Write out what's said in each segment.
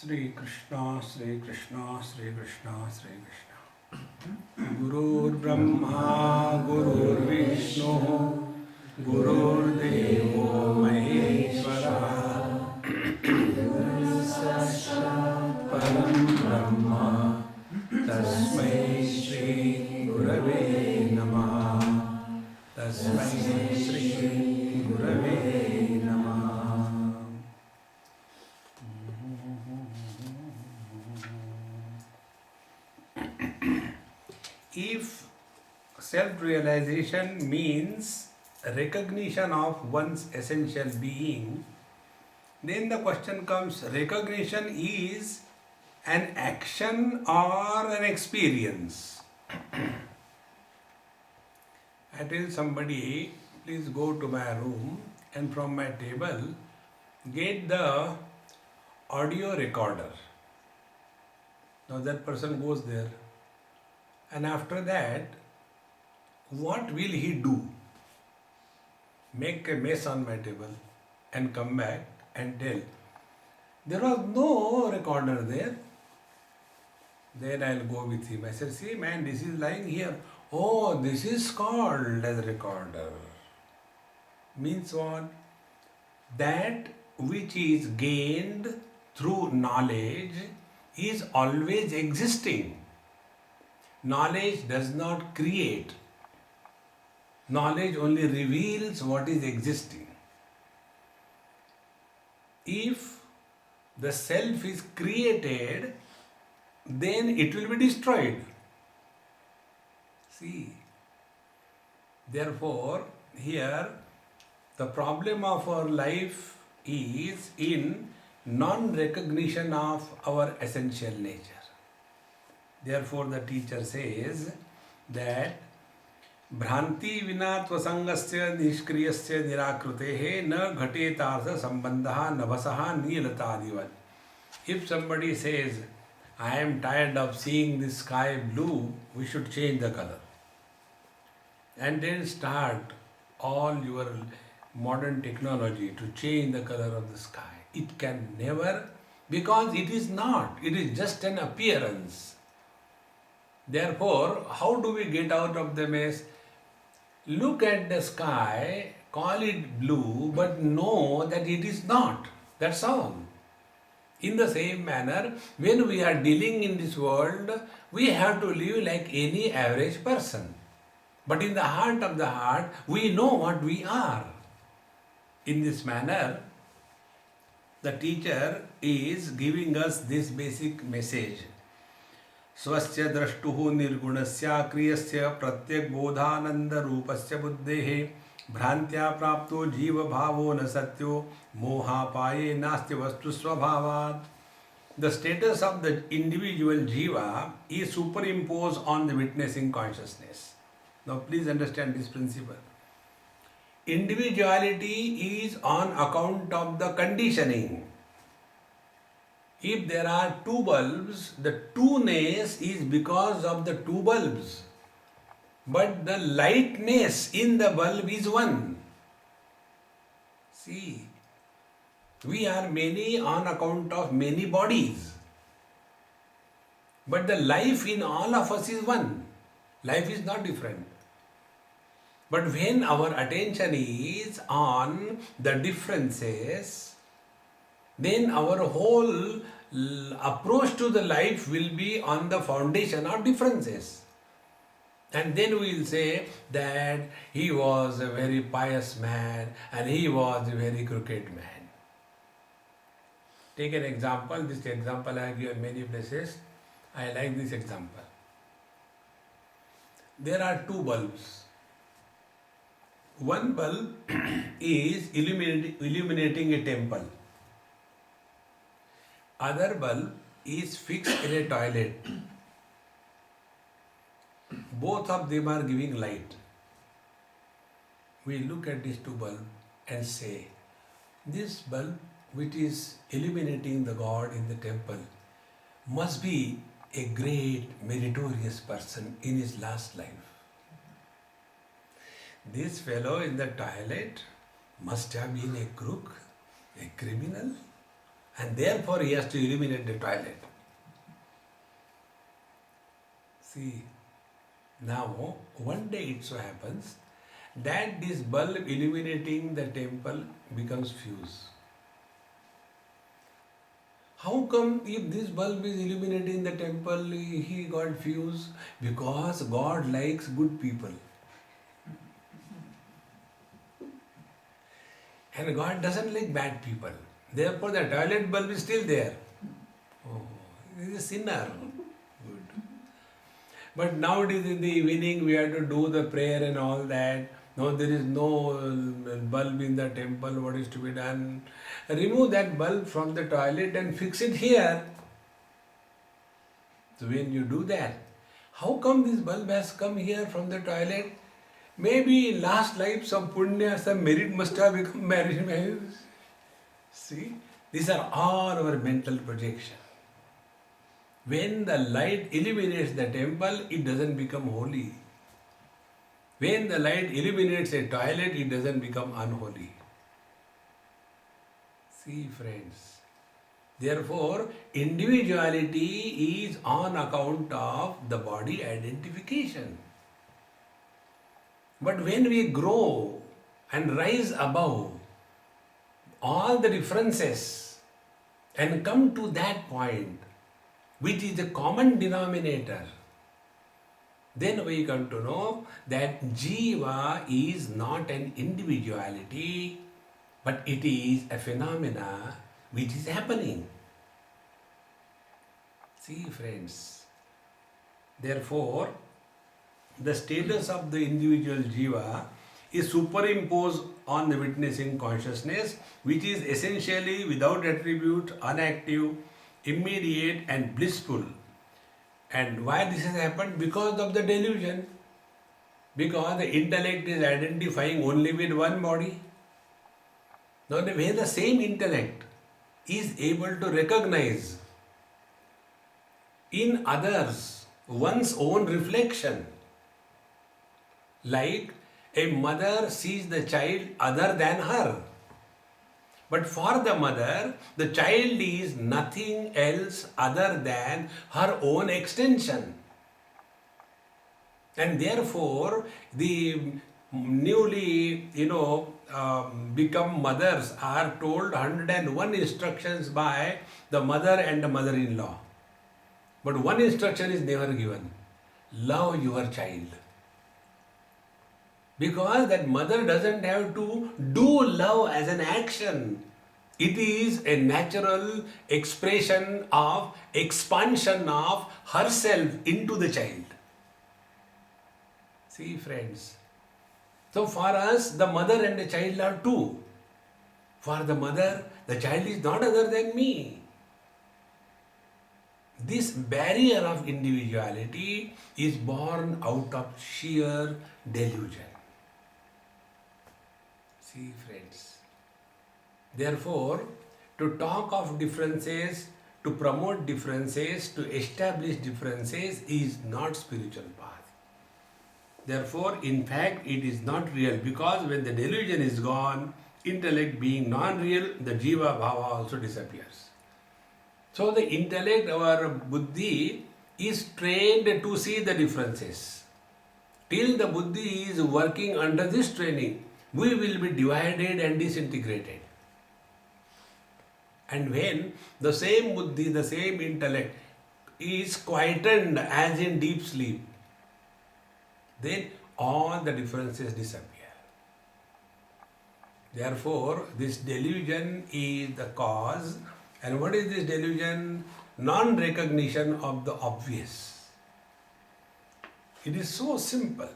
Sri Krishna, Sri Krishna, Sri Krishna, Sri Krishna. Gurur Brahma, Gurur Vishnu, Gurur Devo Maheshwara, Param Brahma, Tasmai Shri Gurave Namah, Tasmai Shri Gurave Namah. If self-realization means recognition of one's essential being, then the question comes, recognition is an action or an experience? I tell somebody, please go to my room and from my table get the audio recorder. Now that person goes there. And after that, what will he do? Make a mess on my table and come back and tell, there was no recorder there. Then I'll go with him. I said, see man, this is lying here. Oh, this is called as recorder. Means what? That which is gained through knowledge is always existing. Knowledge does not create. Knowledge only reveals what is existing. If the self is created, then it will be destroyed. See, therefore, here the problem of our life is in non-recognition of our essential nature. Therefore, the teacher says that Bhranti vina tvasangasya nishkriyasya nirakrutehe na ghatetartha sambandha navasaha nilatadivat. If somebody says, I am tired of seeing the sky blue, we should change the color. And then start all your modern technology to change the color of the sky. It can never, because it is not. It is just an appearance. Therefore, how do we get out of the mess? Look at the sky, call it blue, but know that it is not. That's all. In the same manner, when we are dealing in this world, we have to live like any average person. But in the heart of the heart, we know what we are. In this manner, the teacher is giving us this basic message. स्वस्य द्रष्टुः निर्गुणस्य क्रियस्य प्रत्यक् बोधानंद रूपस्य बुद्धेः भ्रांत्या प्राप्तो जीव भावो न सत्यो मोहापाये नास्ति वस्तु स्वभावात्. The status of the individual jiva is superimposed on the witnessing consciousness. Now please understand this principle. Individuality is on account of the conditioning. If there are two bulbs, the two-ness is because of the two bulbs. But the lightness in the bulb is one. See, we are many on account of many bodies. But the life in all of us is one. Life is not different. But when our attention is on the differences, then our whole approach to the life will be on the foundation of differences. And then we will say that he was a very pious man and he was a very crooked man. Take an example. This example I have given many places. I like this example. There are two bulbs. One bulb is illuminating a temple. Other bulb is fixed in a toilet. Both of them are giving light. We look at these two bulbs and say, this bulb which is illuminating the God in the temple must be a great meritorious person in his last life. This fellow in the toilet must have been a crook, a criminal, and therefore he has to illuminate the toilet. See, now one day it so happens that this bulb illuminating the temple becomes fuse. How come if this bulb is illuminating the temple, he got fuse? Because God likes good people. And God doesn't like bad people. Therefore the toilet bulb is still there. Oh, he is a sinner. Good. But nowadays in the evening we have to do the prayer and all that. No, there is no bulb in the temple. What is to be done? Remove that bulb from the toilet and fix it here. So when you do that, how come this bulb has come here from the toilet? Maybe in last life some punya, some merit must have become married. See, these are all our mental projection. When the light illuminates the temple, it doesn't become holy. When the light illuminates a toilet, it doesn't become unholy. See, friends. Therefore, individuality is on account of the body identification. But when we grow and rise above all the differences and come to that point, which is the common denominator, then we come to know that Jiva is not an individuality, but it is a phenomena which is happening. See, friends, therefore, the status of the individual Jiva is superimposed on the witnessing consciousness, which is essentially without attribute, unactive, immediate and blissful. And why this has happened? Because of the delusion. Because the intellect is identifying only with one body. Now, when the same intellect is able to recognize in others one's own reflection, like a mother sees the child other than her. But for the mother, the child is nothing else other than her own extension. And therefore, the newly, become mothers are told 101 instructions by the mother and the mother-in-law. But one instruction is never given. Love your child. Because that mother doesn't have to do love as an action. It is a natural expression of expansion of herself into the child. See, friends. So for us, the mother and the child are two. For the mother, the child is not other than me. This barrier of individuality is born out of sheer delusion. See, friends. Therefore, to talk of differences, to promote differences, to establish differences is not spiritual path. Therefore, in fact, it is not real, because when the delusion is gone, intellect being non-real, the jiva bhava also disappears. So the intellect, our buddhi, is trained to see the differences. Till the buddhi is working under this training, we will be divided and disintegrated. And when the same buddhi, the same intellect is quietened as in deep sleep, then all the differences disappear. Therefore, this delusion is the cause. And what is this delusion? Non-recognition of the obvious. It is so simple.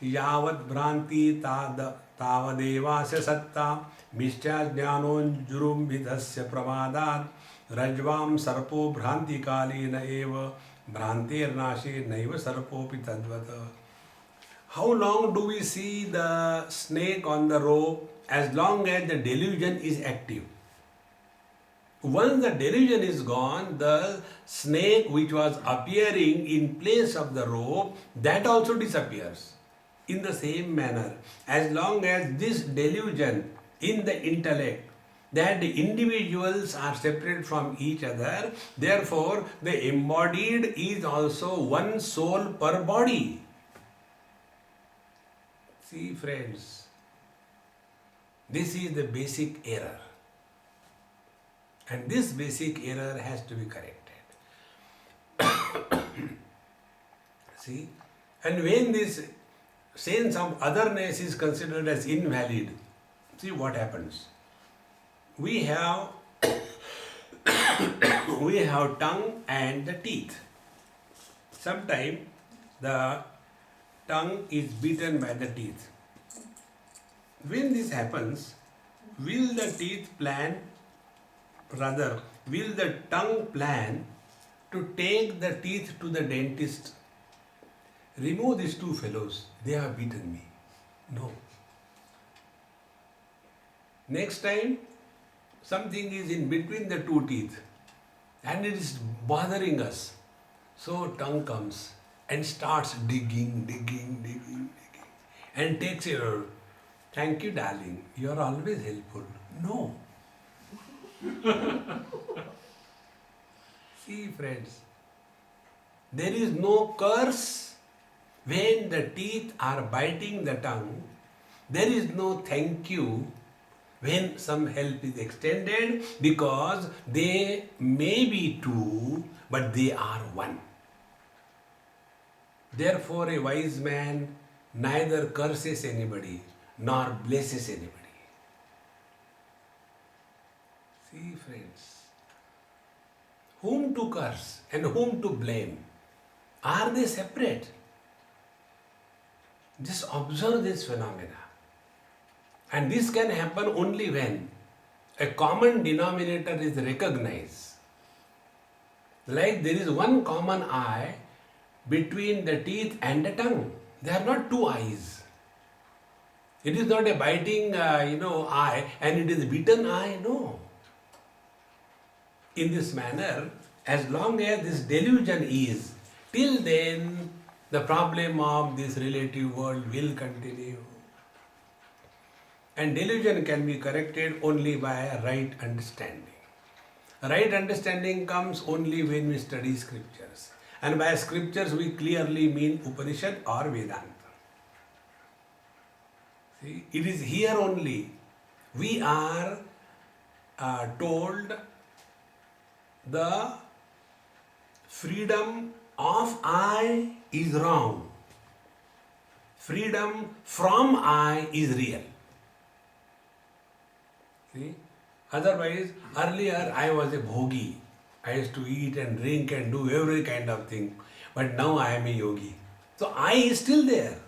Yavat bhranti tavadevasya satta mishcha jnanonjurum vidhasya pramadat rajvam sarpo bhranti kalena eva bhrantir nashe naiva sarpopi tadvata. How long do we see the snake on the rope? As long as the delusion is active. Once the delusion is gone, the snake which was appearing in place of the rope, that also disappears. In the same manner, as long as this delusion in the intellect that the individuals are separate from each other. Therefore, the embodied is also one soul per body. See, friends, this is the basic error. And this basic error has to be corrected. See, and when this sense of otherness is considered as invalid, see what happens. We have we have tongue and the teeth. Sometimes the tongue is beaten by the teeth. When this happens, will the tongue plan to take the teeth to the dentist? Remove these two fellows, they have beaten me. No. Next time, something is in between the two teeth and it is bothering us. So tongue comes and starts digging and takes your, thank you darling, you are always helpful. No. See friends, there is no curse when the teeth are biting the tongue. There is no thank you when some help is extended, because they may be two, but they are one. Therefore, a wise man neither curses anybody nor blesses anybody. See, friends, whom to curse and whom to blame? Are they separate? Just observe this phenomena. And this can happen only when a common denominator is recognized. Like there is one common eye between the teeth and the tongue. They are not two eyes. It is not a biting, eye and it is a beaten eye. No. In this manner, as long as this delusion is, till then the problem of this relative world will continue. And delusion can be corrected only by a right understanding. Right understanding comes only when we study scriptures. And by scriptures we clearly mean Upanishad or Vedanta. See, it is here only we are told the freedom of I is wrong. Freedom from I is real. See? Otherwise, earlier I was a bhogi. I used to eat and drink and do every kind of thing. But now I am a yogi. So I is still there.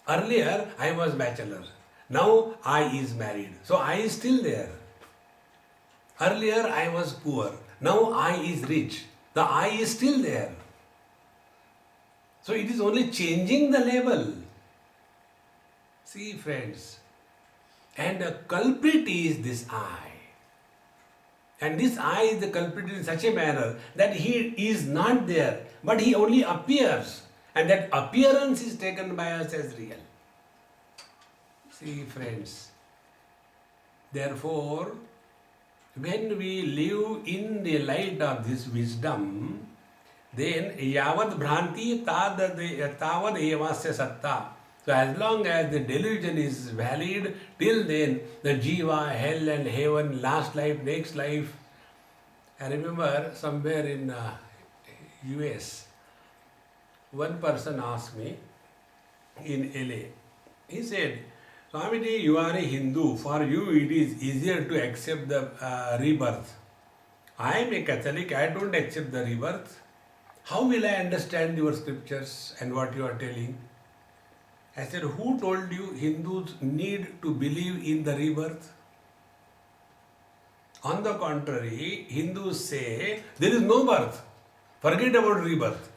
Earlier I was bachelor. Now I is married. So I is still there. Earlier I was poor. Now I is rich. The I is still there. So it is only changing the level. See friends. And the culprit is this I. And this I is the culprit in such a manner that he is not there, but he only appears. And that appearance is taken by us as real. See friends, therefore, when we live in the light of this wisdom, then yavad bhranti tavad evasya satta. So as long as the delusion is valid, till then the jiva, hell and heaven, last life, next life. I remember somewhere in US, one person asked me in LA, he said, Swamiji, you are a Hindu, for you it is easier to accept the rebirth. I am a Catholic, I don't accept the rebirth. How will I understand your scriptures and what you are telling? I said, who told you Hindus need to believe in the rebirth? On the contrary, Hindus say there is no birth. Forget about rebirth.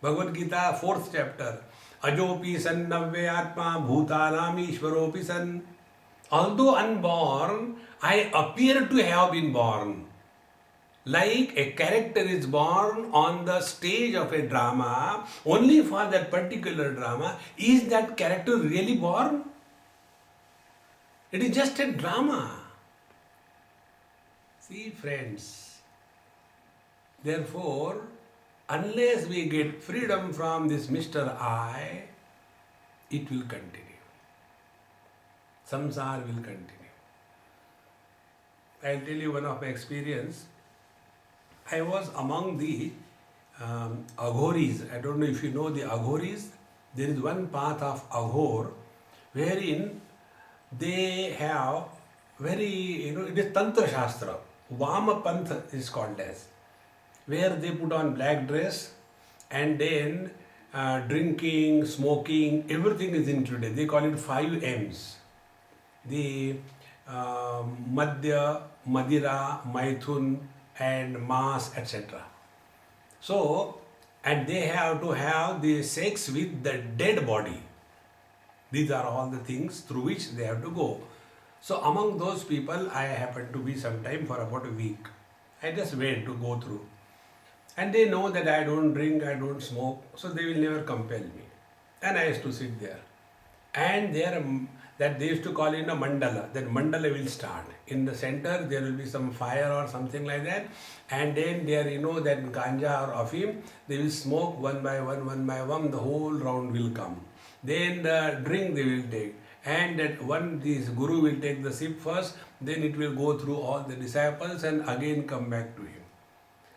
Bhagavad Gita, 4th chapter. Ajopi san navve atma bhutanam ishvaropi san. Although unborn, I appear to have been born. Like a character is born on the stage of a drama, only for that particular drama, is that character really born? It is just a drama. See, friends, therefore, unless we get freedom from this Mr. I, it will continue. Samsara will continue. I'll tell you one of my experience. I was among the Aghoris. I don't know if you know the Aghoris. There is one path of Aghor wherein they have it is Tantra Shastra. Vama Pantha is called as, where they put on black dress and then drinking, smoking, everything is included. They call it 5 M's. The Madhya, Madira, Maithun and Mas, etc. So, and they have to have the sex with the dead body. These are all the things through which they have to go. So among those people, I happened to be sometime for about a week. I just went to go through. And they know that I don't drink, I don't smoke, so they will never compel me. And I used to sit there. And there, that they used to call in a mandala. That mandala will start. In the center, there will be some fire or something like that. And then there, that ganja or afim, they will smoke one by one, the whole round will come. Then the drink they will take. And that this guru will take the sip first, then it will go through all the disciples and again come back to him.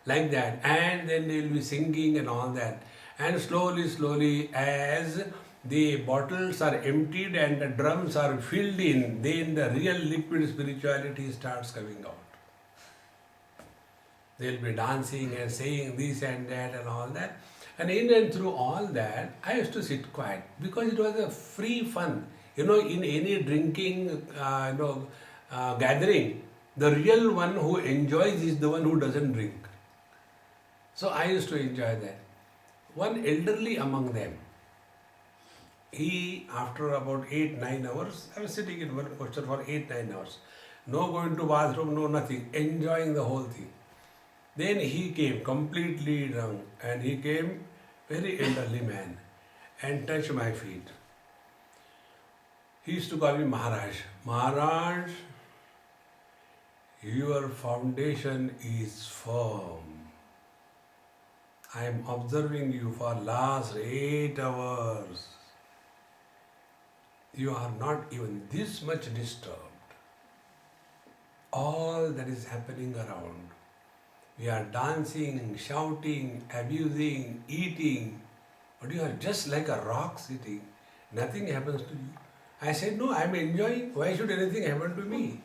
Like that. And then they will be singing and all that. And slowly, as the bottles are emptied and the drums are filled in, then the real liquid spirituality starts coming out. They'll be dancing and saying this and that and all that. And in and through all that, I used to sit quiet because it was a free fun. In any drinking gathering, the real one who enjoys is the one who doesn't drink. So I used to enjoy that. One elderly among them, he, after about 8-9 hours, I was sitting in one posture for 8-9 hours. No going to bathroom, no nothing, enjoying the whole thing. Then he came completely drunk and he came, very elderly man, and touched my feet. He used to call me Maharaj. Maharaj, your foundation is firm. I am observing you for last 8 hours. You are not even this much disturbed. All that is happening around. We are dancing, shouting, abusing, eating, but you are just like a rock sitting. Nothing happens to you. I said, no, I am enjoying. Why should anything happen to me?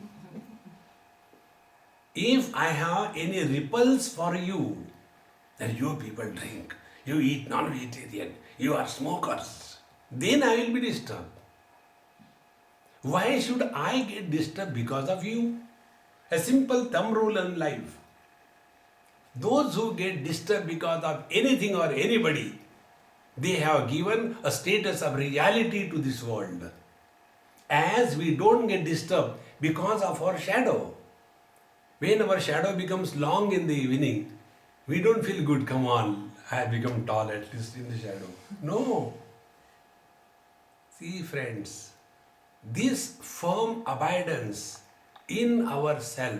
If I have any ripples for you, that you people drink, you eat non-vegetarian, you are smokers, then I will be disturbed. Why should I get disturbed because of you? A simple thumb rule in life. Those who get disturbed because of anything or anybody, they have given a status of reality to this world. As we don't get disturbed because of our shadow. When our shadow becomes long in the evening, we don't feel good. Come on, I have become tall at least in the shadow. No. See, friends, this firm abidance in ourself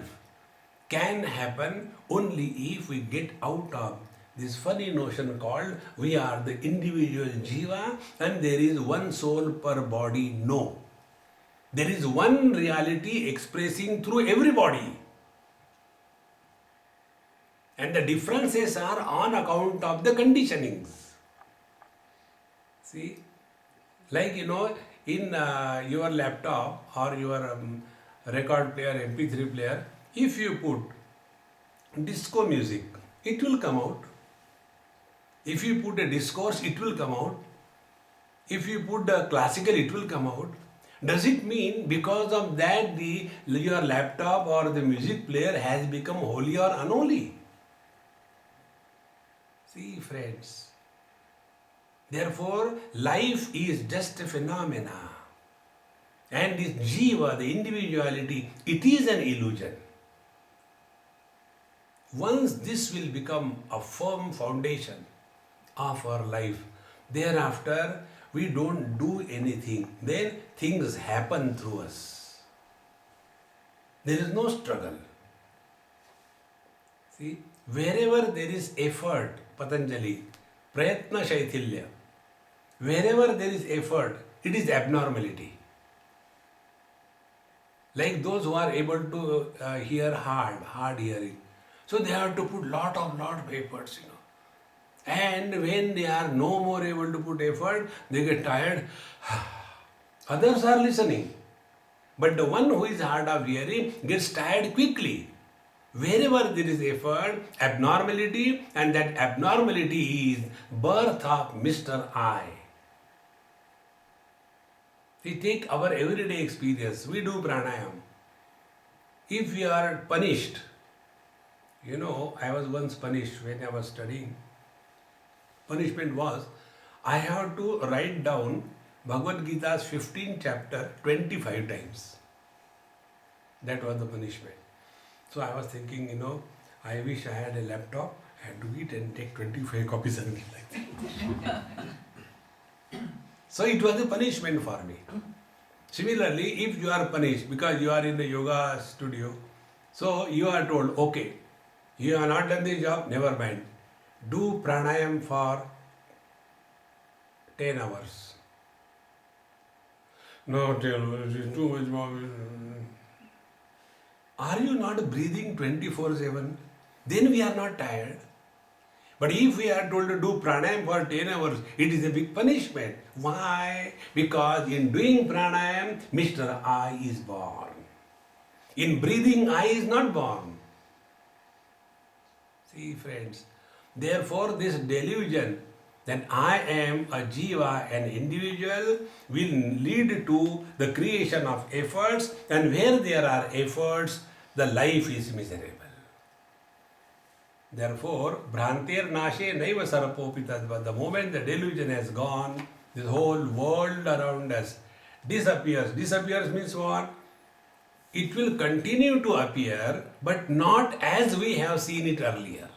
can happen only if we get out of this funny notion called we are the individual jiva and there is one soul per body. No. There is one reality expressing through every body. And the differences are on account of the conditionings. See, like in your laptop or your record player, MP3 player, if you put disco music, it will come out. If you put a discourse, it will come out. If you put the classical, it will come out. Does it mean because of that your laptop or the music player has become holy or unholy? See, friends, therefore life is just a phenomena and this jiva, the individuality, it is an illusion. Once this will become a firm foundation of our life, thereafter we don't do anything, then things happen through us. there is no struggle. See, wherever there is effort, Patanjali, Prayatna Shaithilya, wherever there is effort, it is abnormality. Like those who are able to hear hard hearing. So they have to put lot of efforts, And when they are no more able to put effort, they get tired. Others are listening. But the one who is hard of hearing gets tired quickly. Wherever there is effort, abnormality, and that abnormality is birth of Mr. I. We take our everyday experience. We do pranayam. If we are punished, I was once punished when I was studying. Punishment was, I have to write down Bhagavad Gita's 15th chapter 25 times. That was the punishment. So I was thinking, I wish I had a laptop, I had to eat and take 25 copies and like that. So it was a punishment for me. Similarly, if you are punished because you are in the yoga studio, so you are told, okay, you have not done the job, never mind. Do pranayam for 10 hours. No, it is too much more. Are you not breathing 24/7? Then we are not tired. But if we are told to do pranayam for 10 hours, it is a big punishment. Why? Because in doing pranayam, Mr. I is born. In breathing, I is not born. See, friends, therefore this delusion that I am a jiva, an individual, will lead to the creation of efforts, and where there are efforts, the life is miserable. Therefore, Bhrantir Nashe Naiva Sarapopi Tadva. The moment the delusion has gone, this whole world around us disappears. Disappears means what? It will continue to appear, but not as we have seen it earlier.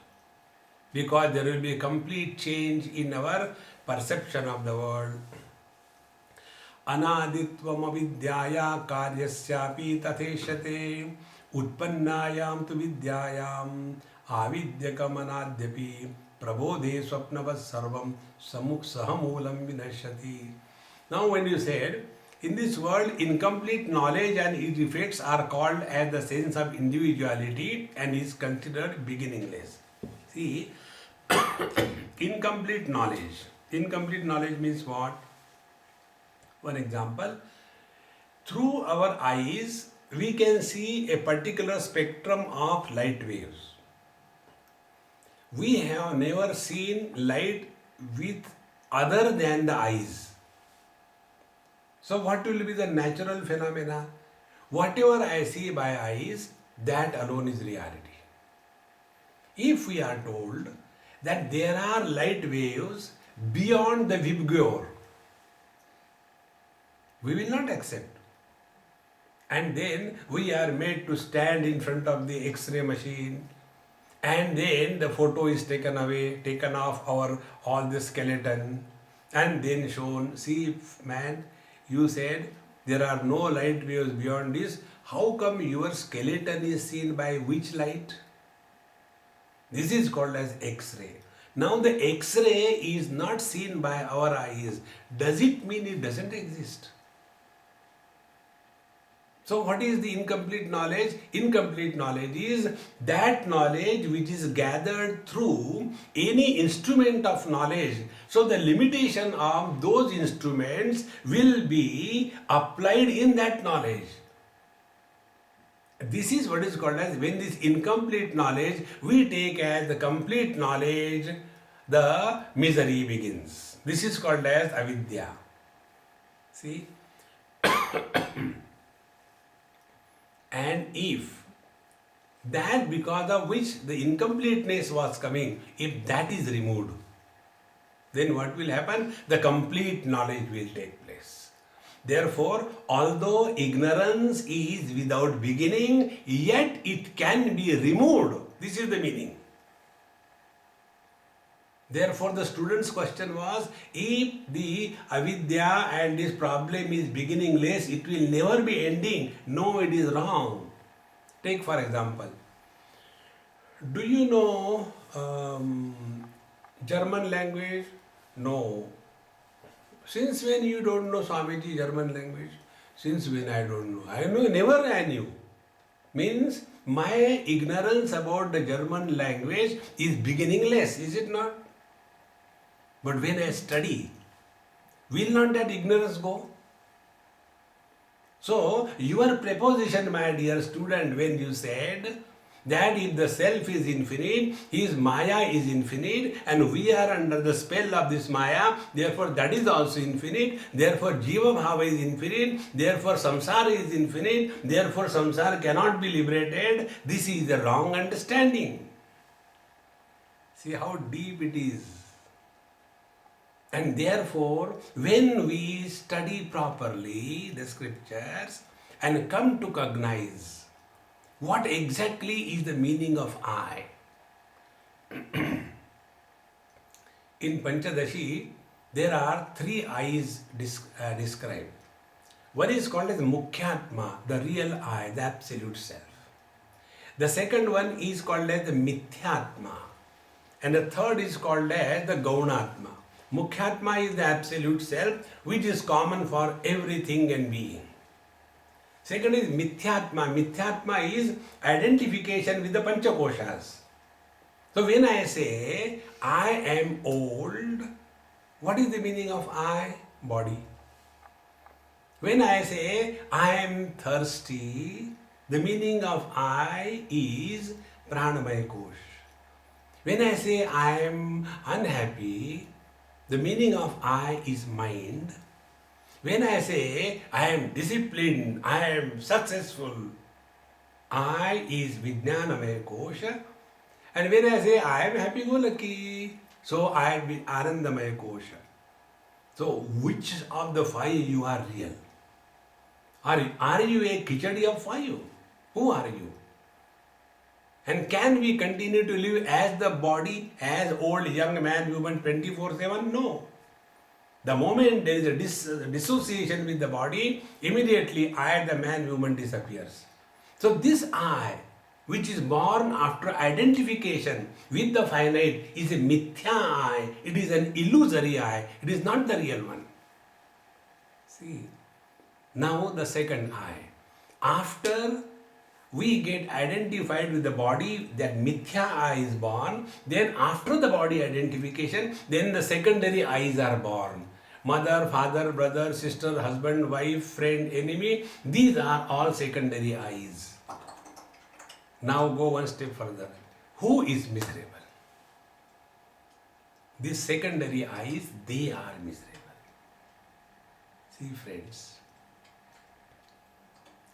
Because there will be a complete change in our perception of the world. Anaditvam avidyaya karyasyapi tatheshate utpannayam tu vidyayam avidyakamanadyapi prabodhe swapnavat sarvam samuksahamulam vinashati. Now when you said, in this world, incomplete knowledge and its effects are called as the sense of individuality and is considered beginningless. See, incomplete knowledge. Incomplete knowledge means what? One example, through our eyes, we can see a particular spectrum of light waves. We have never seen light with other than the eyes. So what will be the natural phenomena? Whatever I see by eyes, that alone is reality. If we are told that there are light waves beyond the Vibgyor, we will not accept. And then we are made to stand in front of the X-ray machine, and then the photo is taken away, taken off all the skeleton, and then shown, see man, you said there are no light waves beyond this. How come your skeleton is seen by which light? This is called as X-ray. Now the X-ray is not seen by our eyes. Does it mean it doesn't exist? So what is the incomplete knowledge? Incomplete knowledge is that knowledge which is gathered through any instrument of knowledge. So the limitation of those instruments will be applied in that knowledge. This is what is called as, when this incomplete knowledge we take as the complete knowledge, the misery begins. This is called as avidya. See? And if that because of which the incompleteness was coming, if that is removed, then what will happen? The complete knowledge will take place. Therefore, although ignorance is without beginning, yet it can be removed. This is the meaning. Therefore, the student's question was, if the avidya and this problem is beginningless, it will never be ending. No, it is wrong. Take for example, do you know German language? No. Since when you don't know Swamiji German language? Since when I don't know? I know, never I knew. Means my ignorance about the German language is beginningless, is it not? But when I study, will not that ignorance go? So, your preposition, my dear student, when you said that if the self is infinite, his Maya is infinite, and we are under the spell of this Maya, therefore that is also infinite, therefore Jiva Bhava is infinite, therefore Samsara is infinite, therefore Samsara cannot be liberated. This is the wrong understanding. See how deep it is. And therefore, when we study properly the scriptures and come to cognize what exactly is the meaning of I. In Panchadashi, there are 3 I's described. One is called as Mukhyatma, the real I, the absolute self. The second one is called as the Mithyatma. And the third is called as the Gaunatma. Mukhyatma is the absolute self, which is common for everything and being. Second is Mithyatma. Mithyatma is identification with the Panchakoshas. So when I say, I am old, what is the meaning of I? Body. When I say, I am thirsty, the meaning of I is Pranamaya Kosh. When I say, I am unhappy, the meaning of I is mind. When I say I am disciplined, I am successful, I is Vijnanamaya Kosha. And when I say I am happy-go-lucky, so I am Anandamaya Kosha. So which of the 5 you are real? Are you a Khichadi of 5? Who are you? And can we continue to live as the body, as old, young man, woman 24/7? No. The moment there is a dissociation with the body, immediately I, the man, woman disappears. So this I, which is born after identification with the finite, is a mithya I. It is an illusory I. It is not the real one. See. Now the second I. After we get identified with the body, that mithya I is born. Then after the body identification, then the secondary I's are born. Mother, father, brother, sister, husband, wife, friend, enemy. These are all secondary I's. Now go one step further. Who is miserable? These secondary I's, they are miserable. See friends.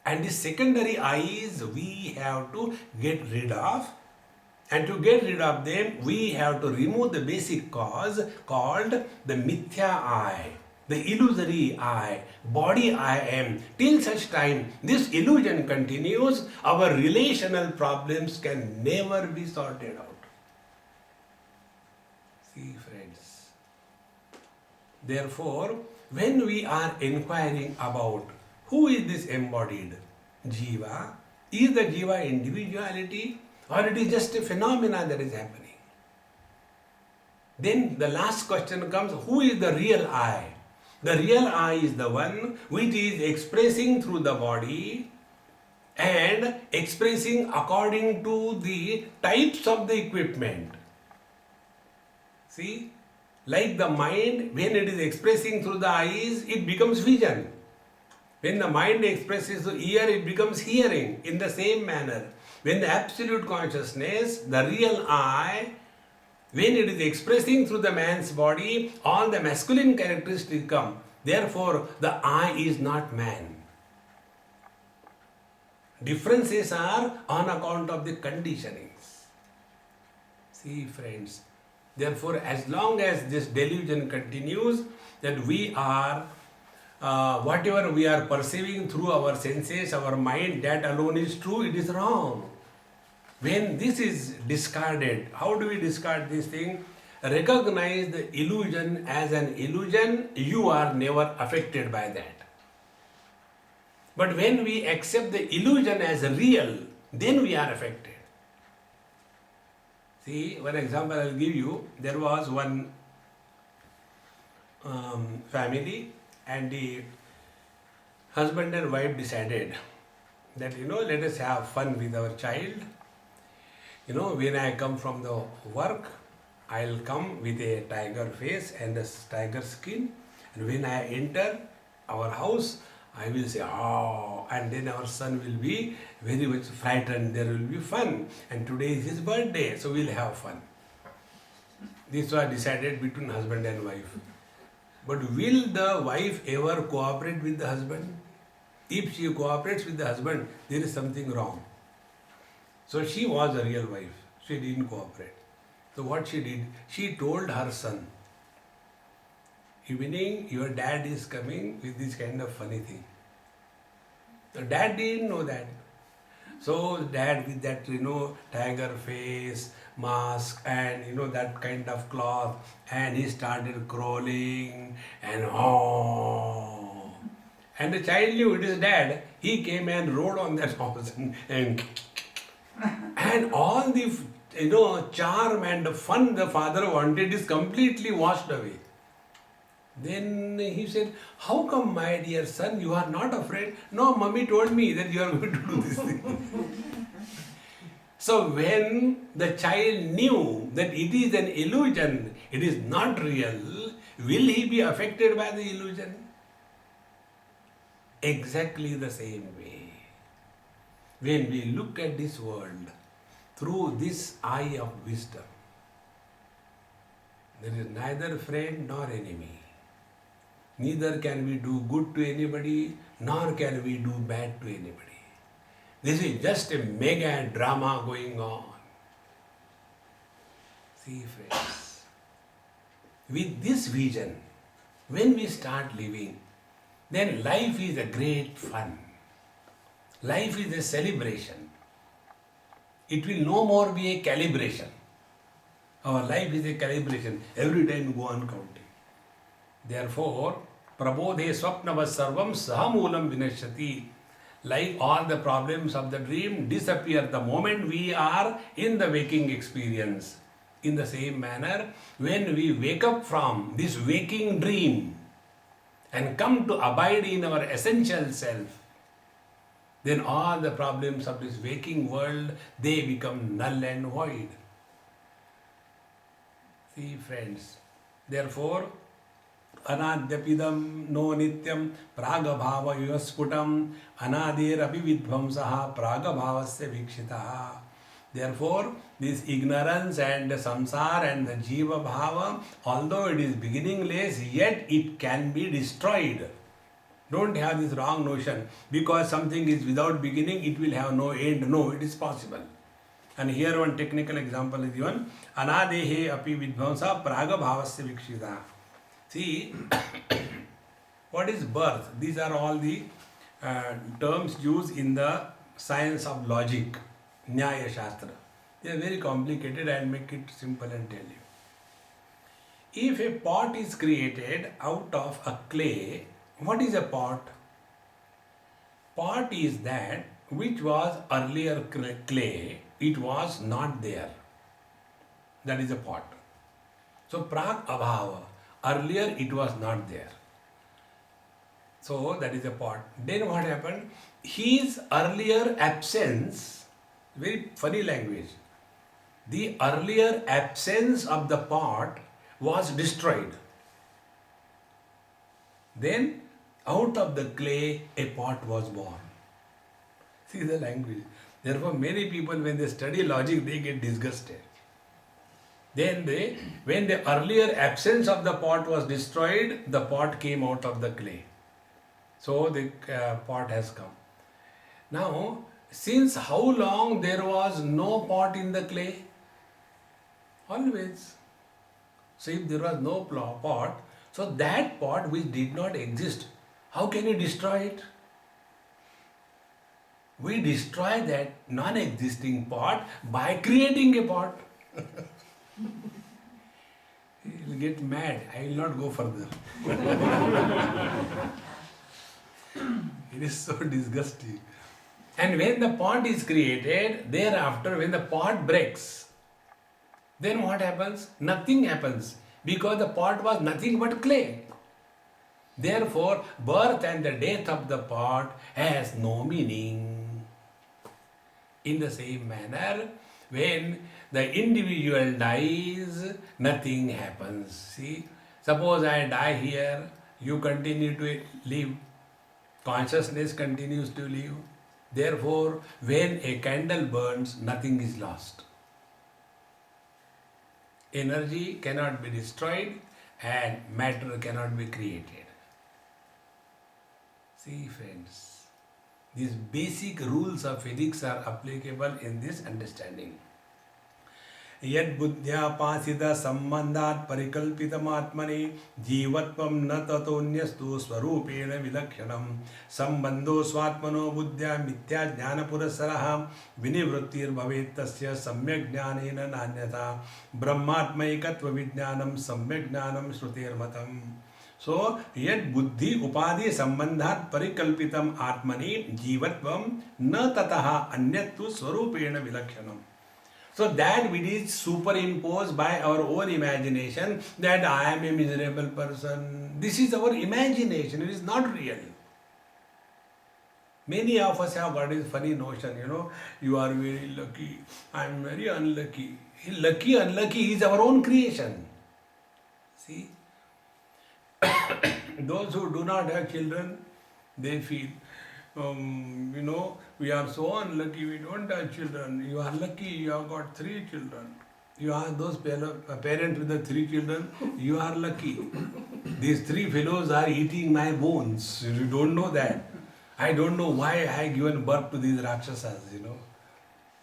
And the secondary I's we have to get rid of. And to get rid of them, we have to remove the basic cause called the mithya I, the illusory I, body I am. Till such time this illusion continues, our relational problems can never be sorted out. See friends. Therefore, when we are inquiring about who is this embodied Jiva? Is the Jiva individuality or it is just a phenomena that is happening? Then the last question comes, who is the real I? The real I is the one which is expressing through the body and expressing according to the types of the equipment. See, like the mind, when it is expressing through the eyes, it becomes vision. When the mind expresses through ear, it becomes hearing. In the same manner, when the absolute consciousness, the real I, when it is expressing through the man's body, all the masculine characteristics come. Therefore, the I is not man. Differences are on account of the conditionings. See friends, therefore as long as this delusion continues, that we are whatever we are perceiving through our senses, our mind, that alone is true, it is wrong. When this is discarded, how do we discard this thing? Recognize the illusion as an illusion, you are never affected by that. But when we accept the illusion as real, then we are affected. See, one example I will give you. There was one family, and the husband and wife decided that, let us have fun with our child. When I come from the work, I'll come with a tiger face and a tiger skin. And when I enter our house, I will say, oh, and then our son will be very much frightened. There will be fun. And today is his birthday, so we'll have fun. This was decided between husband and wife. But will the wife ever cooperate with the husband? If she cooperates with the husband, there is something wrong. So she was a real wife. She didn't cooperate. So what she did, she told her son, evening your dad is coming with this kind of funny thing. The dad didn't know that. So dad with that, tiger face, mask and that kind of cloth, and he started crawling and oh. And the child knew it is dad. He came and rode on that horse and all the charm and fun the father wanted is completely washed away. Then he said, how come, my dear son, you are not afraid? No, mommy told me that you are going to do this thing. So when the child knew that it is an illusion, it is not real, will he be affected by the illusion? Exactly the same way. When we look at this world through this eye of wisdom, there is neither friend nor enemy. Neither can we do good to anybody, nor can we do bad to anybody. This is just a mega drama going on. See, friends, with this vision, when we start living, then life is a great fun. Life is a celebration. It will no more be a calibration. Our life is a calibration. Every time we go on counting. Therefore, prabodhe swapnava sarvam sahamulam vinashyati. Like all the problems of the dream disappear the moment we are in the waking experience. In the same manner, when we wake up from this waking dream and come to abide in our essential self, then all the problems of this waking world, they become null and void. See, friends, therefore, Anadyapidam no nityam pragabhava yuvasputam anadir abhividvamsaha pragabhavasya vikshitaha. Therefore, this ignorance and the samsara and the jiva bhava, although it is beginningless, yet it can be destroyed. Don't have this wrong notion. Because something is without beginning, it will have no end. No, it is possible. And here one technical example is given. Anadehe api vidvamsa pragabhavasya vikshitaha. See, what is birth? These are all the terms used in the science of logic, Nyaya Shastra. They are very complicated. I'll make it simple and tell you. If a pot is created out of a clay, what is a pot? Pot is that which was earlier clay, it was not there. That is a pot. So, prag abhava. Earlier it was not there. So that is a pot. Then what happened? His earlier absence, very funny language. The earlier absence of the pot was destroyed. Then out of the clay a pot was born. See the language. Therefore many people when they study logic they get disgusted. Then when the earlier absence of the pot was destroyed, the pot came out of the clay. So the pot has come. Now, since how long there was no pot in the clay? Always. So if there was no pot, so that pot which did not exist, how can you destroy it? We destroy that non-existing pot by creating a pot. You will get mad. I will not go further. It is so disgusting. And when the pot is created, thereafter when the pot breaks, then what happens? Nothing happens, because the pot was nothing but clay. Therefore, birth and the death of the pot has no meaning. In the same manner, when the individual dies, nothing happens. See, suppose I die here, you continue to live, consciousness continues to live. Therefore, when a candle burns, nothing is lost. Energy cannot be destroyed and matter cannot be created. See, friends, these basic rules of physics are applicable in this understanding. Yad buddhyapasidha sambandhat parikalpitamatmani jivatvam na tatonyastu swarupena vilakshanam sambandho swatmano buddhya mithya jnana purasaraha vinivrittir bhavet tasya samyak jnanena nanyata brahmatmaikatva vijnanam samyak jnanam shrutir matam. So, yad buddhi upadhi sambandhat parikalpitam atmani jivatvam na tataha anyattu swarupena vilakshanam. So that which is superimposed by our own imagination, that I am a miserable person, this is our imagination, it is not real. Many of us have got this funny notion, you are very lucky, I am very unlucky. Lucky, unlucky is our own creation. See? Those who do not have children, they feel, we are so unlucky, we don't have children. You are lucky, you have got 3 children. You are those parents with the 3 children, you are lucky. These 3 fellows are eating my bones. You don't know that. I don't know why I have given birth to these Rakshasas,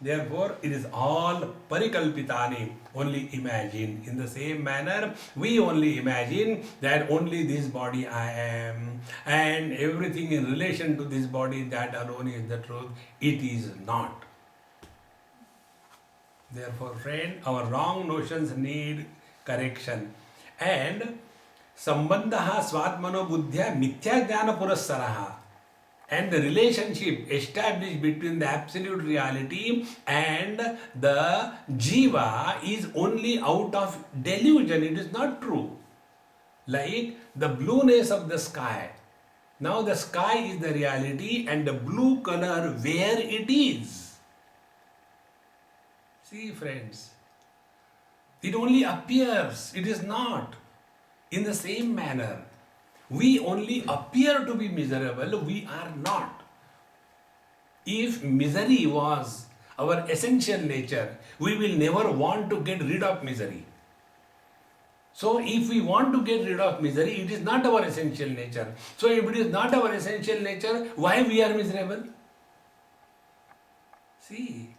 Therefore, it is all parikalpitani, only imagine. In the same manner, we only imagine that only this body I am, and everything in relation to this body, that alone is the truth. It is not. Therefore, friend, our wrong notions need correction. And sambandha swatmano buddhya mithya jnana purassaraha. And the relationship established between the absolute reality and the jiva is only out of delusion. It is not true. Like the blueness of the sky. Now the sky is the reality and the blue color where it is. See, friends, it only appears, it is not. In the same manner, we only appear to be miserable, we are not. If misery was our essential nature, we will never want to get rid of misery. So if we want to get rid of misery, it is not our essential nature. So if it is not our essential nature, why we are miserable? See.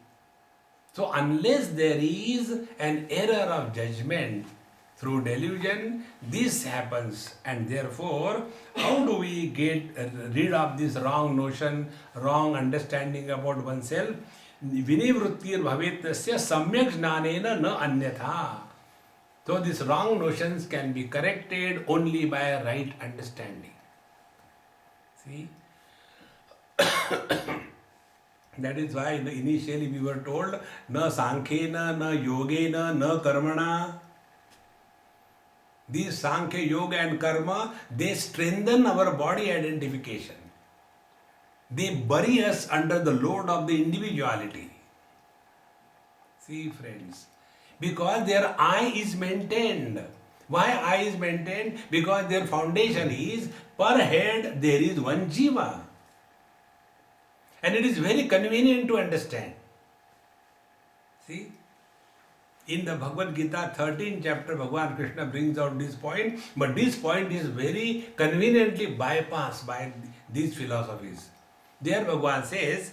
So unless there is an error of judgment, through delusion, this happens, and therefore, how do we get rid of this wrong notion, wrong understanding about oneself? Vinivrittir bhavetasya samyak jnanena na anyatha. So these wrong notions can be corrected only by a right understanding. See? That is why initially we were told, na sankhena, na yogena, na karmana. These Sankhya, Yoga and Karma, they strengthen our body identification. They bury us under the load of the individuality. See, friends, because their I is maintained. Why I is maintained? Because their foundation is, per head there is one jiva. And it is very convenient to understand. See? In the Bhagavad Gita 13th chapter, Bhagavan Krishna brings out this point, but this point is very conveniently bypassed by these philosophies. There Bhagavan says,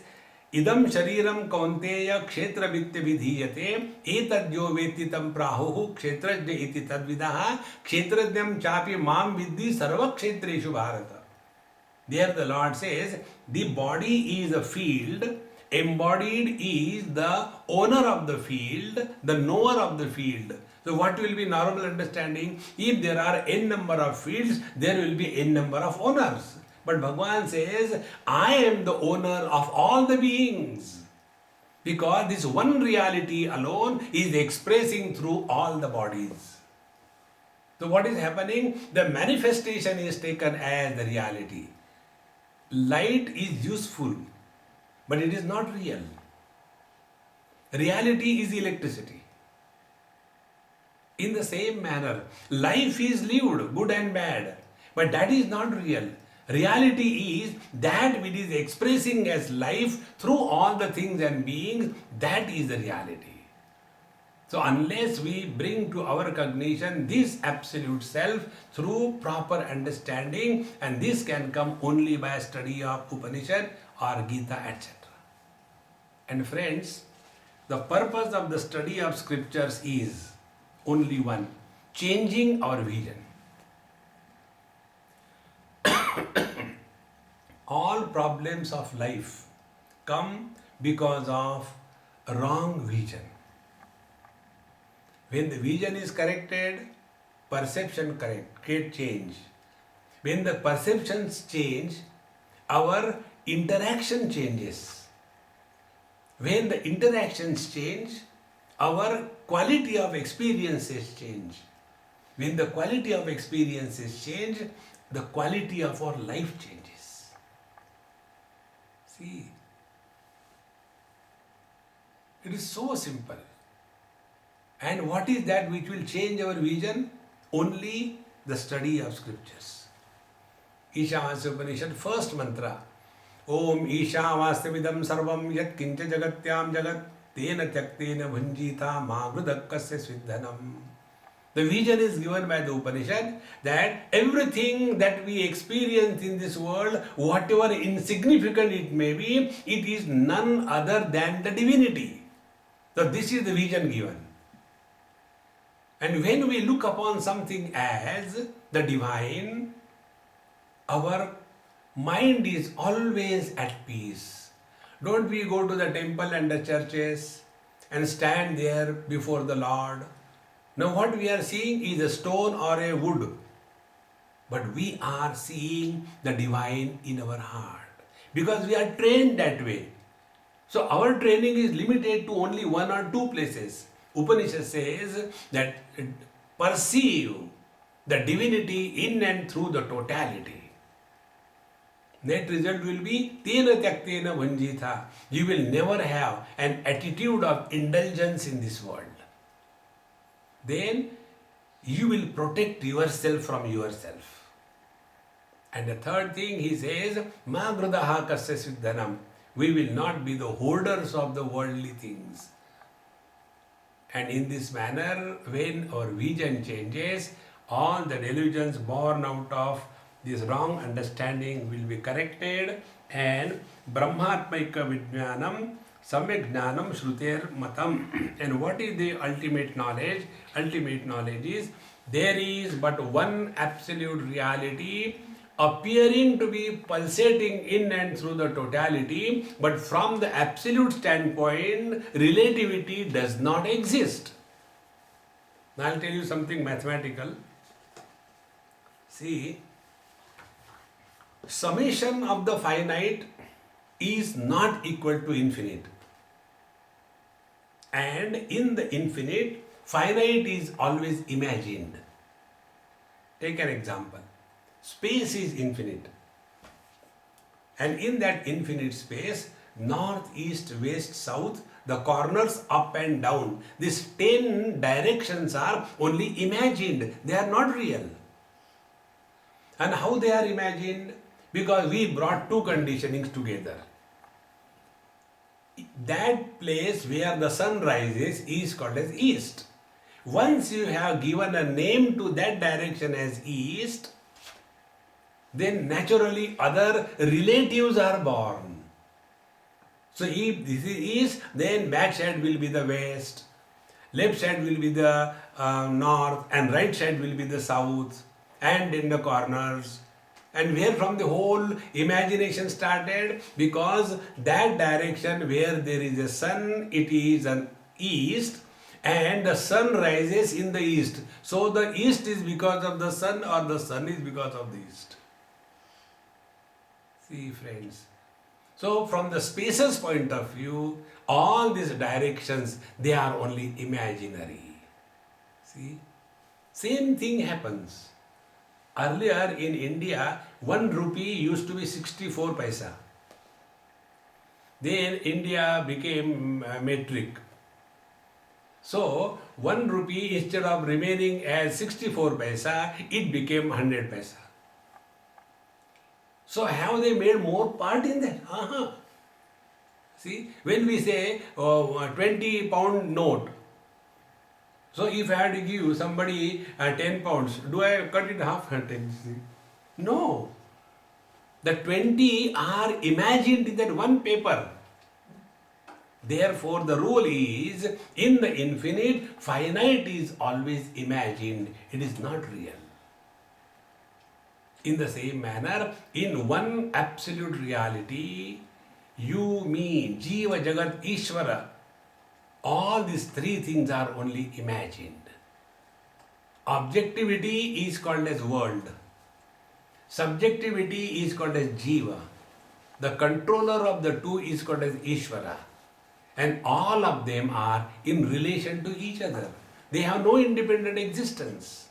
Idam shariram kaunteya kshetra vitya vidhiyate etadyo vetitam prahuhu kshetrajya iti tadvidaha kshetrajyam chapi mam vidhi sarva kshetreshu bharata. There the Lord says, the body is a field, embodied is the owner of the field, the knower of the field. So what will be normal understanding? If there are n number of fields, there will be n number of owners. But Bhagavan says, I am the owner of all the beings. Because this one reality alone is expressing through all the bodies. So what is happening? The manifestation is taken as the reality. Light is useful, but it is not real. Reality is electricity. In the same manner, life is lived, good and bad, but that is not real. Reality is that which is expressing as life through all the things and beings, that is the reality. So unless we bring to our cognition this absolute self through proper understanding, and this can come only by a study of Upanishad or Gita, etc. And friends, the purpose of the study of scriptures is only one: changing our vision. All problems of life come because of wrong vision. When the vision is corrected, perception create change. When the perceptions change, our interaction changes. When the interactions change, our quality of experiences change. When the quality of experiences change, the quality of our life changes. See, it is so simple. And what is that which will change our vision? Only the study of scriptures. Ishavasya Upanishad, first mantra. Om Ishavastyamidam sarvam yat kincha jagatyam jagat tena tyaktena bhunjita magrudakkasya sviddhanam. The vision is given by the Upanishad that everything that we experience in this world, whatever insignificant it may be, it is none other than the divinity. So this is the vision given. And when we look upon something as the divine, our mind is always at peace. Don't we go to the temple and the churches and stand there before the Lord? Now what we are seeing is a stone or a wood. But we are seeing the divine in our heart. Because we are trained that way. So our training is limited to only one or two places. Upanishad says that perceive the divinity in and through the totality. Net result will be tena tyaktena bhanjita. You will never have an attitude of indulgence in this world. Then you will protect yourself from yourself. And the third thing he says, ma grudaha kasya siddhanam. We will not be the holders of the worldly things. And in this manner, when our vision changes, all the delusions born out of this wrong understanding will be corrected, and Brahmatmaika Vijnanam Samyak Jnanam Shruter Matam. And what is the ultimate knowledge? Ultimate knowledge is there is but one absolute reality appearing to be pulsating in and through the totality, but from the absolute standpoint, relativity does not exist. Now I'll tell you something mathematical. See, summation of the finite is not equal to infinite. And in the infinite, finite is always imagined. Take an example. Space is infinite. And in that infinite space, north, east, west, south, the corners up and down, these 10 directions are only imagined. They are not real. And how they are imagined? Because we brought two conditionings together. That place where the sun rises is called as east. Once you have given a name to that direction as east, then naturally other relatives are born. So if this is east, then back side will be the west, left side will be the north, and right side will be the south, and in the corners. And where from the whole imagination started? Because that direction where there is a sun, it is an east, and the sun rises in the east. So the east is because of the sun, or the sun is because of the east. See, friends. So, from the spaces point of view, all these directions, they are only imaginary. See, same thing happens. Earlier in India, 1 rupee used to be 64 paisa. Then India became metric. So 1 rupee, instead of remaining as 64 paisa, it became 100 paisa. So have they made more part in that? See, when we say 20 pound note, so if I had to give somebody 10 pounds, do I cut it half? No. The 20 are imagined in that one paper. Therefore, the rule is, in the infinite, finite is always imagined. It is not real. In the same manner, in one absolute reality, you, me, Jiva, Jagat, Ishvara, all these three things are only imagined. Objectivity is called as world. Subjectivity is called as Jiva. The controller of the two is called as Ishvara. And all of them are in relation to each other. They have no independent existence.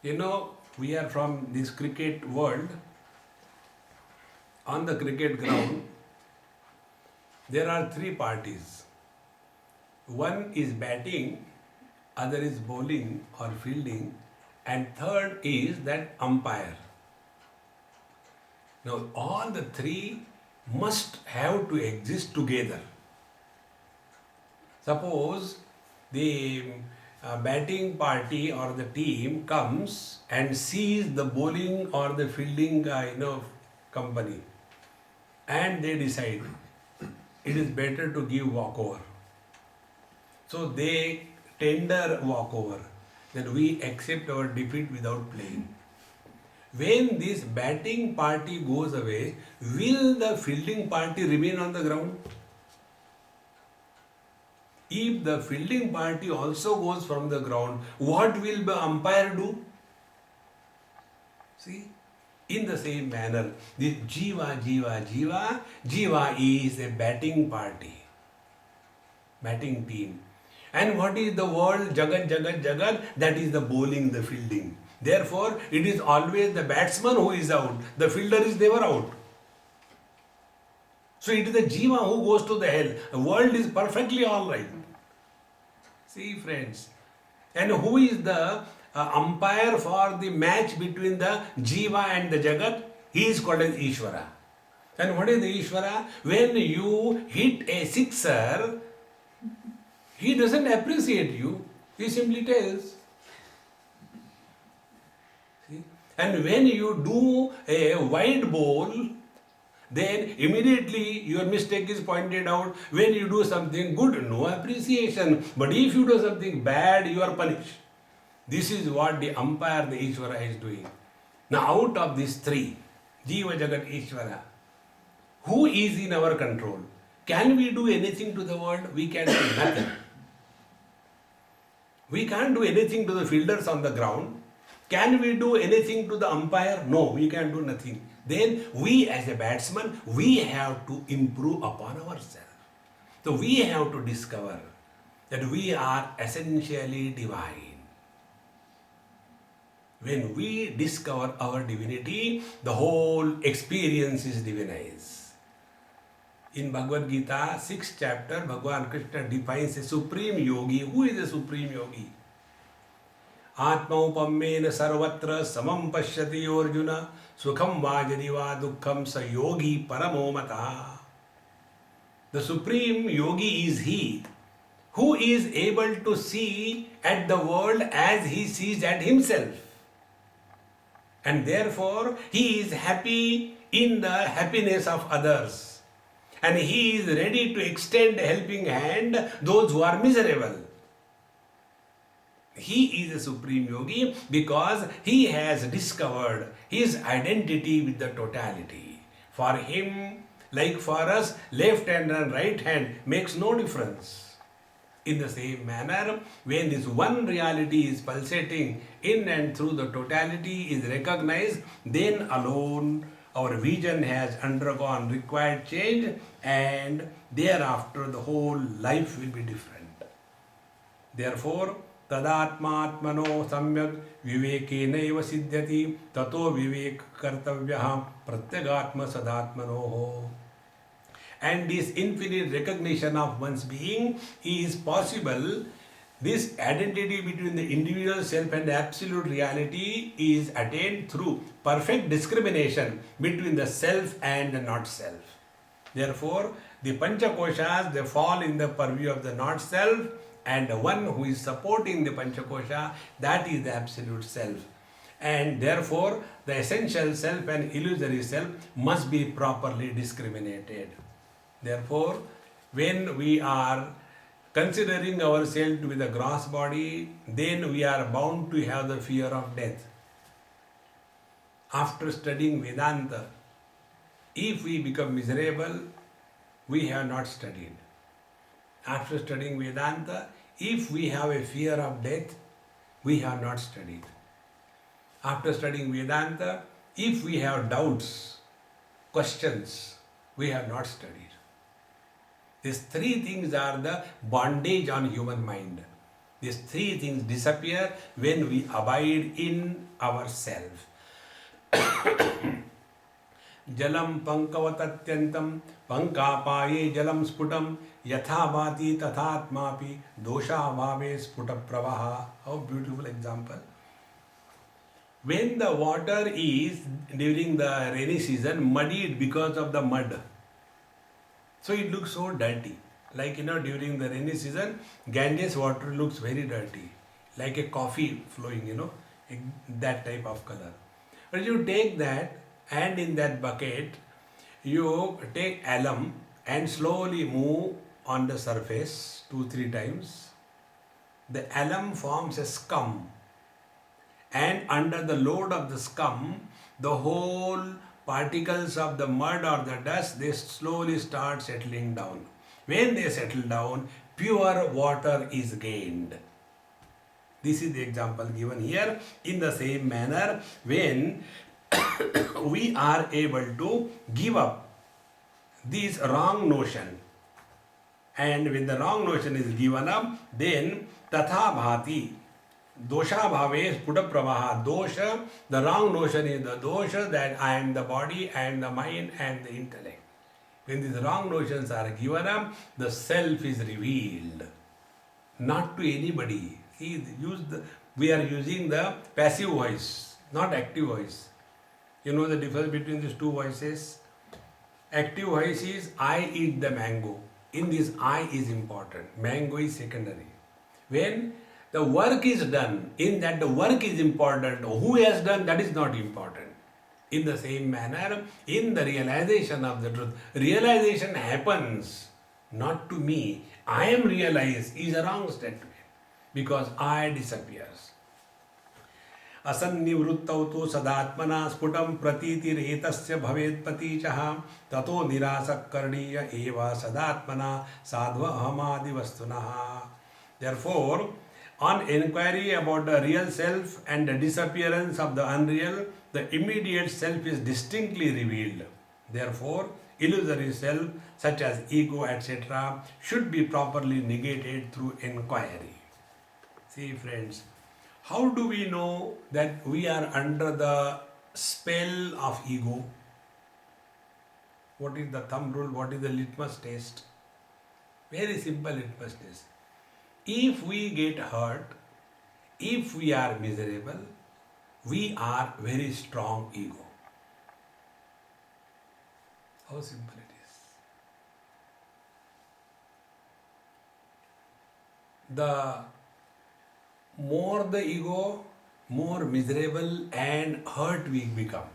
You know, we are from this cricket world. On the cricket ground, there are three parties. One is batting, other is bowling or fielding, and third is that umpire. Now, all the three must have to exist together. Suppose the batting party or the team comes and sees the bowling or the fielding company, and they decide it is better to give walkover. So they tender walkover. Then we accept our defeat without playing. When this batting party goes away, will the fielding party remain on the ground? If the fielding party also goes from the ground, what will the umpire do? See, in the same manner, this Jiva is a batting party, batting team. And what is the world? Jagat, that is the bowling, the fielding. Therefore, it is always the batsman who is out. The fielder is never out. So it is the Jiva who goes to the hell. The world is perfectly alright. See, friends. And who is the umpire for the match between the Jiva and the Jagat? He is called as Ishvara. And what is the Ishvara? When you hit a sixer, he doesn't appreciate you. He simply tells. See? And when you do a wide ball, then immediately your mistake is pointed out. When you do something good, no appreciation. But if you do something bad, you are punished. This is what the umpire, the Ishvara, is doing. Now, out of these three, Jiva, Jagat, Ishvara, who is in our control? Can we do anything to the world? We can do nothing. We can't do anything to the fielders on the ground. Can we do anything to the umpire? No, we can do nothing. Then we as a batsman, we have to improve upon ourselves. So we have to discover that we are essentially divine. When we discover our divinity, the whole experience is divinized. In Bhagavad Gita, 6th chapter, Bhagavan Krishna defines a supreme yogi. Who is a supreme yogi? Atma upammena sarvatra samam pashyati Arjuna sukham vajani va dukkham sa yogi paramo mata. The supreme yogi is he who is able to see at the world as he sees at himself. And therefore, he is happy in the happiness of others. And he is ready to extend a helping hand those who are miserable. He is a supreme yogi because he has discovered his identity with the totality. For him, like for us, left hand and right hand makes no difference. In the same manner, when this one reality is pulsating in and through the totality is recognized, then alone our vision has undergone required change, and thereafter the whole life will be different. Therefore, tadatmatmano samyak vivekenaiva siddhyati tato vivek kartavyah pratyagatma sadatmanoho. And this infinite recognition of one's being is possible. This identity between the individual self and the absolute reality is attained through perfect discrimination between the self and the not self. Therefore, the Panchakoshas, they fall in the purview of the not self, and the one who is supporting the Panchakosha, that is the absolute self. And therefore, the essential self and illusory self must be properly discriminated. Therefore, when we are considering ourselves to be the gross body, then we are bound to have the fear of death. After studying Vedanta, if we become miserable, we have not studied. After studying Vedanta, if we have a fear of death, we have not studied. After studying Vedanta, if we have doubts, questions, we have not studied. These three things are the bondage on human mind. These three things disappear when we abide in ourselves. Jalam pankavatatyantam pankapaye jalam sputam yatha bhati tathatmapi dosha bhave sputa pravaha. How beautiful example. When the water is during the rainy season muddied because of the mud, so it looks so dirty. Like during the rainy season, Ganges water looks very dirty, like a coffee flowing, that type of color. But you take that, and in that bucket, you take alum and slowly move on the surface 2-3 times. The alum forms a scum, and under the load of the scum, the whole particles of the mud or the dust, they slowly start settling down. When they settle down, pure water is gained. This is the example given here. In the same manner, when we are able to give up this wrong notion, and when the wrong notion is given up, then tatha bhati dosha bhave sputa pravaha. Dosha, the wrong notion is the dosha that I am the body, I am the mind and the intellect. When these wrong notions are given up, the self is revealed. Not to anybody. We are using the passive voice, not active voice. You know the difference between these two voices? Active voice is I eat the mango. In this I is important. Mango is secondary. When the work is done, in that the work is important. Who has done, that is not important. In the same manner, in the realization of the truth, realization happens not to me. I am realized is a wrong statement because I disappears. Asannivruttau tu sadatmana sputam pratitir bhavet patichaha tato nirasak karniya eva sadatmana sadva ahamadi vastunaha. Therefore, on inquiry about the real self and the disappearance of the unreal, the immediate self is distinctly revealed. Therefore, illusory self such as ego, etc., should be properly negated through inquiry. See, friends, how do we know that we are under the spell of ego? What is the thumb rule? What is the litmus test? Very simple litmus test. If we get hurt, if we are miserable, we are very strong ego. How simple it is. The more the ego, more miserable and hurt we become.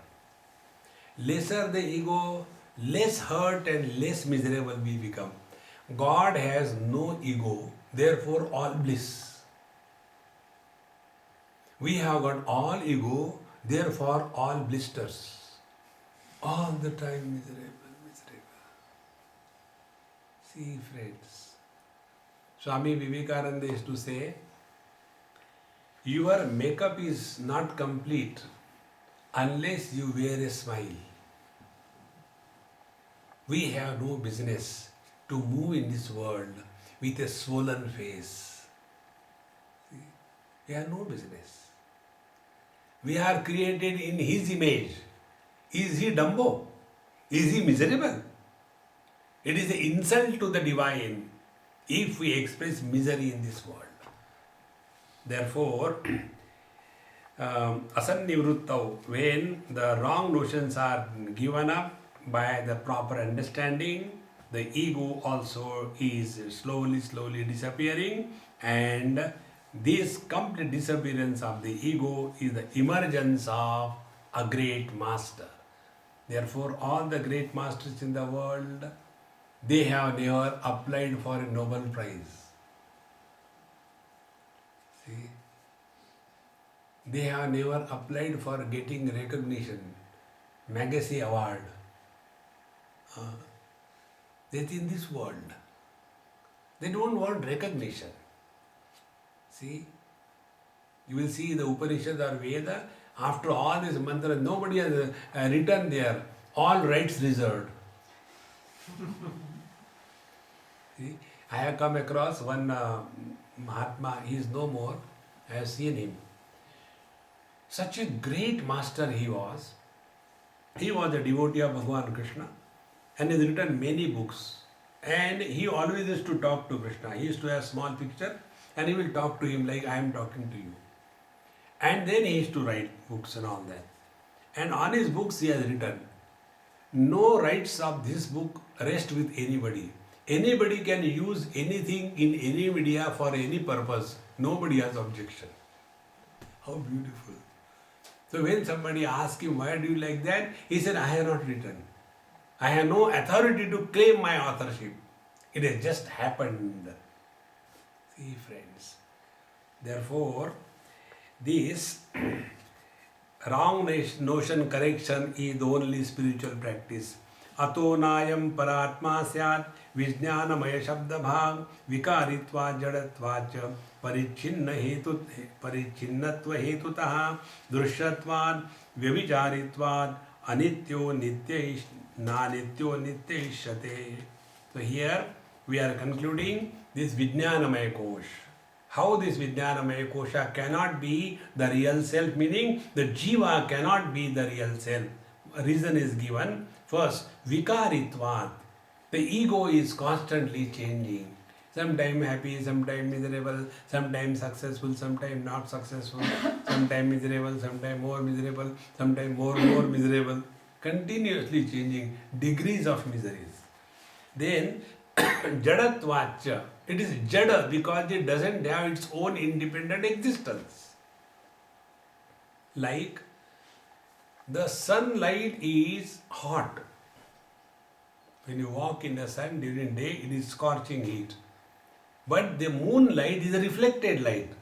Lesser the ego, less hurt and less miserable we become. God has no ego, therefore all bliss. We have got all ego, therefore all blisters. All the time miserable, miserable. See, friends, Swami Vivekananda used to say, your makeup is not complete unless you wear a smile. We have no business to move in this world with a swollen face. See? We have no business. We are created in His image. Is He Dumbo? Is He miserable? It is an insult to the divine if we express misery in this world. Therefore, asannivruttau, when the wrong notions are given up by the proper understanding, the ego also is slowly disappearing, and this complete disappearance of the ego is the emergence of a great master. Therefore, all the great masters in the world, they have never applied for a Nobel Prize. See? They have never applied for getting recognition, Magazine Award. That in this world, they don't want recognition. See, you will see the Upanishad or Veda, after all this mantra, nobody has written there, all rights reserved. See, I have come across one Mahatma, he is no more, I have seen him. Such a great master he was. He was a devotee of Bhagavan Krishna and has written many books. And he always used to talk to Krishna. He used to have a small picture and he will talk to him like I am talking to you. And then he used to write books and all that. And on his books he has written, no rights of this book rest with anybody. Anybody can use anything in any media for any purpose. Nobody has objection. How beautiful. So when somebody asks him, why do you like that? He said, I have not written. I have no authority to claim my authorship. It has just happened. See, friends. Therefore, this wrong notion correction is the only spiritual practice. Ato nayam paratma syat vijnanamaya shabda bhag vikaritva jadatvacha परिच्छिन्नत्व हेतुतः दृश्यत्वात् व्यभिचारित्वात् अनित्यो नित्यैष्यते. So here we are concluding this Vijnanamaya Kosh. How this Vijnanamaya Kosha cannot be the real self, meaning the Jiva cannot be the real self. A reason is given. First, Vikaritvat. The ego is constantly changing. Sometimes happy, sometimes miserable, sometimes successful, sometimes not successful, sometimes miserable, sometimes more miserable, sometimes more miserable. Continuously changing degrees of miseries. Then, jadatvacha. It is jada because it doesn't have its own independent existence. Like the sunlight is hot. When you walk in the sun during day, it is scorching heat. But the moonlight is a reflected light.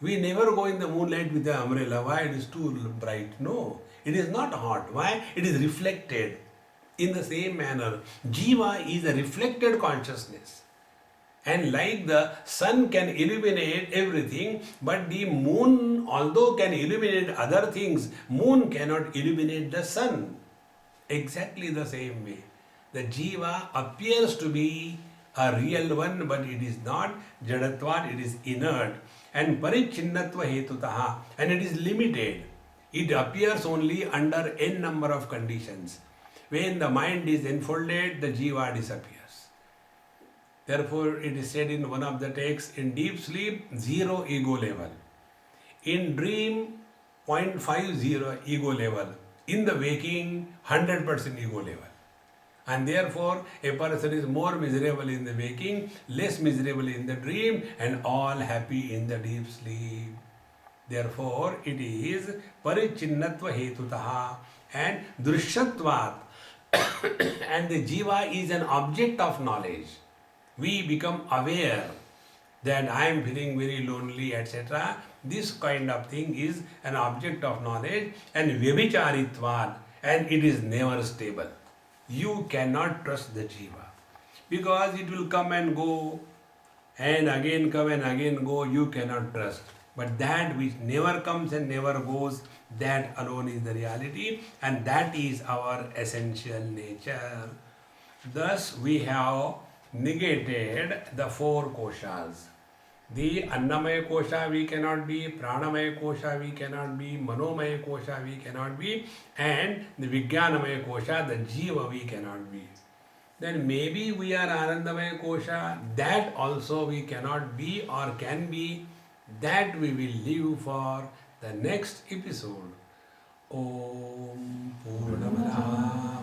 We never go in the moonlight with the umbrella. Why? It is too bright. No, it is not hot. Why? It is reflected. In the same manner, Jiva is a reflected consciousness. And like the sun can illuminate everything, but the moon, although can illuminate other things, moon cannot illuminate the sun. Exactly the same way. The Jiva appears to be a real one, but it is not. Jadatvat, it is inert. And parichinnatva hetutaha, and it is limited. It appears only under n number of conditions. When the mind is enfolded, the Jiva disappears. Therefore, it is said in one of the texts, in deep sleep, 0 ego level. In dream, 0.50 ego level. In the waking, 100% ego level. And therefore, a person is more miserable in the waking, less miserable in the dream, and all happy in the deep sleep. Therefore, it is parichinnatva hetutaha and drishyatvat. And the Jiva is an object of knowledge. We become aware that I am feeling very lonely, etc. This kind of thing is an object of knowledge, and vyabhicharitvat, and it is never stable. You cannot trust the Jiva because it will come and go and again come and again go. You cannot trust. But that which never comes and never goes, that alone is the reality, and that is our essential nature. Thus, we have negated the four koshas. The Annamaya kosha we cannot be, Pranamaya kosha we cannot be, Manomaya kosha we cannot be, and the Vijnanamaya kosha, the Jiva, we cannot be. Then maybe we are Anandamaya kosha, that also we cannot be or can be, that we will leave for the next episode. Om Purnamada